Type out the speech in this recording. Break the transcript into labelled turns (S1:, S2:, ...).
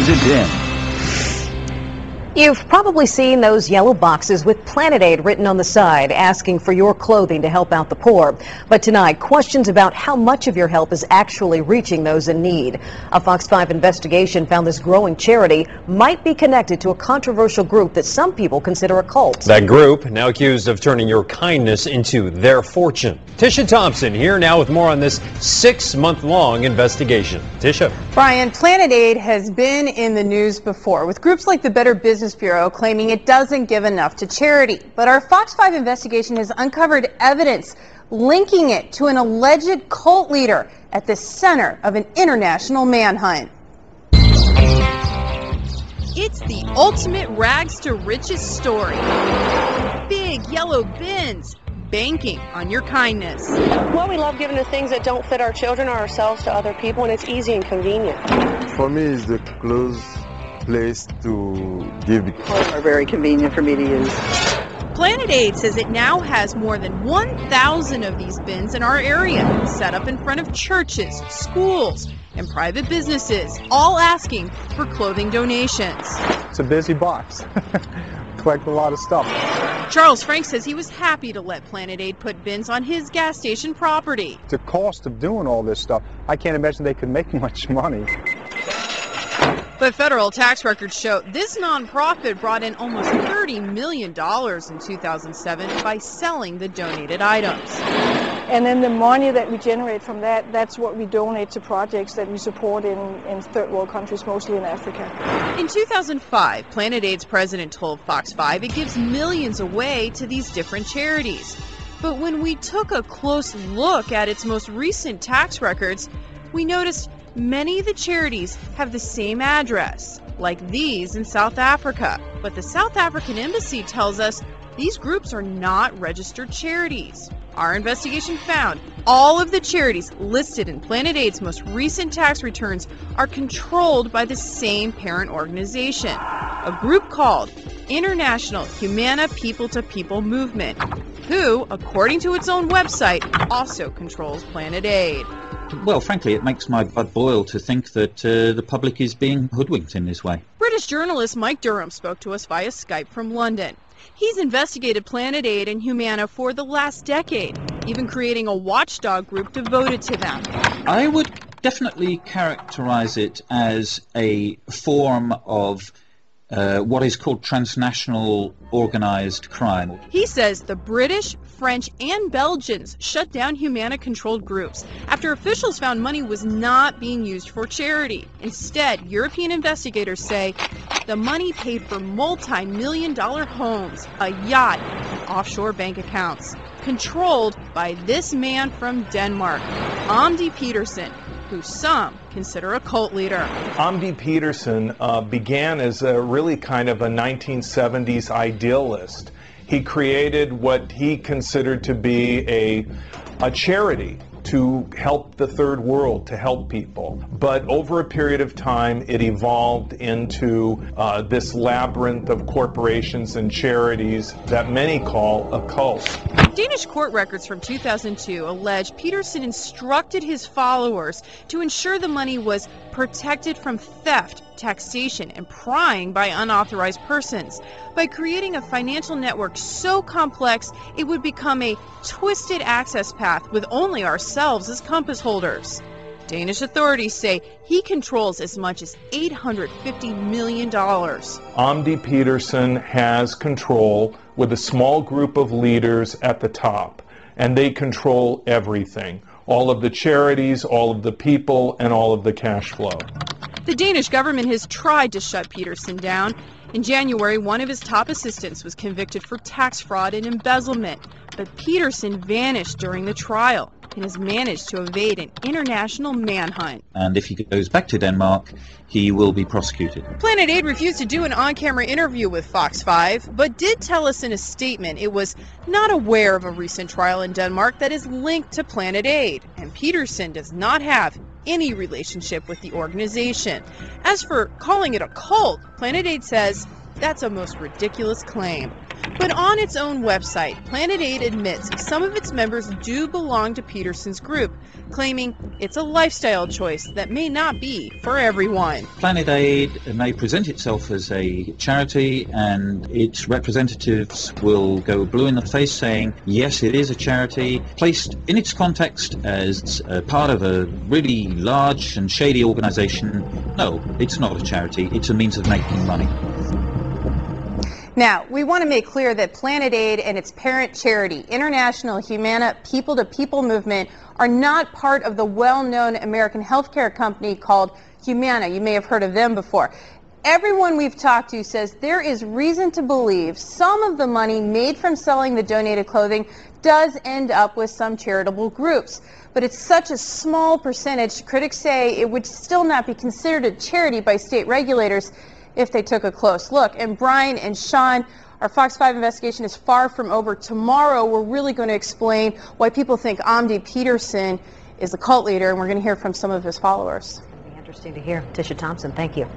S1: News at 10.
S2: You've probably seen those yellow boxes with Planet Aid written on the side, asking for your clothing to help out the poor. But tonight, questions about how much of your help is actually reaching those in need. A Fox 5 investigation found this growing charity might be connected to a controversial group that some people consider a cult.
S3: That group now accused of turning your kindness into their fortune. Tisha Thompson here now with more on this 6-month-long investigation. Tisha.
S4: Brian, Planet Aid has been in the news before, with groups like the Better Business Bureau claiming it doesn't give enough to charity. But our Fox 5 investigation has uncovered evidence linking it to an alleged cult leader at the center of an international manhunt.
S5: It's the ultimate rags to riches story. Big yellow bins, banking on your kindness.
S6: Well, we love giving the things that don't fit our children or ourselves to other people, and it's easy and convenient.
S7: For me, it's the close place to give.
S6: Are very convenient for me to use.
S5: Planet Aid says it now has more than 1,000 of these bins in our area, set up in front of churches, schools, and private businesses, all asking for clothing donations.
S8: It's a busy box. Collect a lot of stuff.
S5: Charles Frank says he was happy to let Planet Aid put bins on his gas station property.
S8: The cost of doing all this stuff, I can't imagine they could make much money.
S5: But federal tax records show this nonprofit brought in almost $30 million in 2007 by selling the donated items.
S9: And then the money that we generate from that, that's what we donate to projects that we support in third world countries, mostly in Africa.
S5: In 2005, Planet Aid's president told Fox 5 it gives millions away to these different charities. But when we took a close look at its most recent tax records, we noticed many of the charities have the same address, like these in South Africa. But the South African embassy tells us these groups are not registered charities. Our investigation found all of the charities listed in Planet Aid's most recent tax returns are controlled by the same parent organization, a group called International Humana People to People Movement, who, according to its own website, also controls Planet Aid.
S10: Well, frankly, it makes my blood boil to think that the public is being hoodwinked in this way.
S5: British journalist Mike Durham spoke to us via Skype from London. He's investigated Planet Aid and Humana for the last decade, even creating a watchdog group devoted to them.
S10: I would definitely characterize it as a form of what is called transnational organized crime.
S5: He says the British, French, and Belgians shut down Humana-controlled groups after officials found money was not being used for charity. Instead, European investigators say the money paid for multi-million-dollar homes, a yacht, and offshore bank accounts, controlled by this man from Denmark, Amdi Petersen, who some consider a cult leader.
S11: Amdi Petersen began as a really kind of a 1970s idealist. He created what he considered to be a charity to help the third world, to help people. But over a period of time, it evolved into this labyrinth of corporations and charities that many call a cult.
S5: Danish court records from 2002 allege Petersen instructed his followers to ensure the money was protected from theft, taxation, and prying by unauthorized persons by creating a financial network so complex it would become a twisted access path with only ourselves as compass holders. Danish authorities say he controls as much as $850 million.
S11: Amdi Petersen has control with a small group of leaders at the top, and they control everything. All of the charities, all of the people, and all of the cash flow.
S5: The Danish government has tried to shut Petersen down. In January, one of his top assistants was convicted for tax fraud and embezzlement, but Petersen vanished during the trial and has managed to evade an international manhunt.
S10: And if he goes back to Denmark, he will be prosecuted.
S5: Planet Aid refused to do an on-camera interview with Fox 5, but did tell us in a statement it was not aware of a recent trial in Denmark that is linked to Planet Aid, and Petersen does not have any relationship with the organization. As for calling it a cult, Planet Aid says that's a most ridiculous claim. But on its own website, Planet Aid admits some of its members do belong to Peterson's group, claiming it's a lifestyle choice that may not be for everyone.
S10: Planet Aid may present itself as a charity, and its representatives will go blue in the face saying, yes, it is a charity, placed in its context as part of a really large and shady organization. No, it's not a charity, it's a means of making money.
S4: Now, we want to make clear that Planet Aid and its parent charity, International Humana People-to-People Movement, are not part of the well-known American healthcare company called Humana. You may have heard of them before. Everyone we've talked to says there is reason to believe some of the money made from selling the donated clothing does end up with some charitable groups. But it's such a small percentage, critics say it would still not be considered a charity by state regulators if they took a close look. And Brian and Sean, our Fox 5 investigation is far from over. Tomorrow, we're really going to explain why people think Omdi Peterson is a cult leader, and we're going to hear from some of his followers.
S2: It'll be interesting to hear. Tisha Thompson, thank you.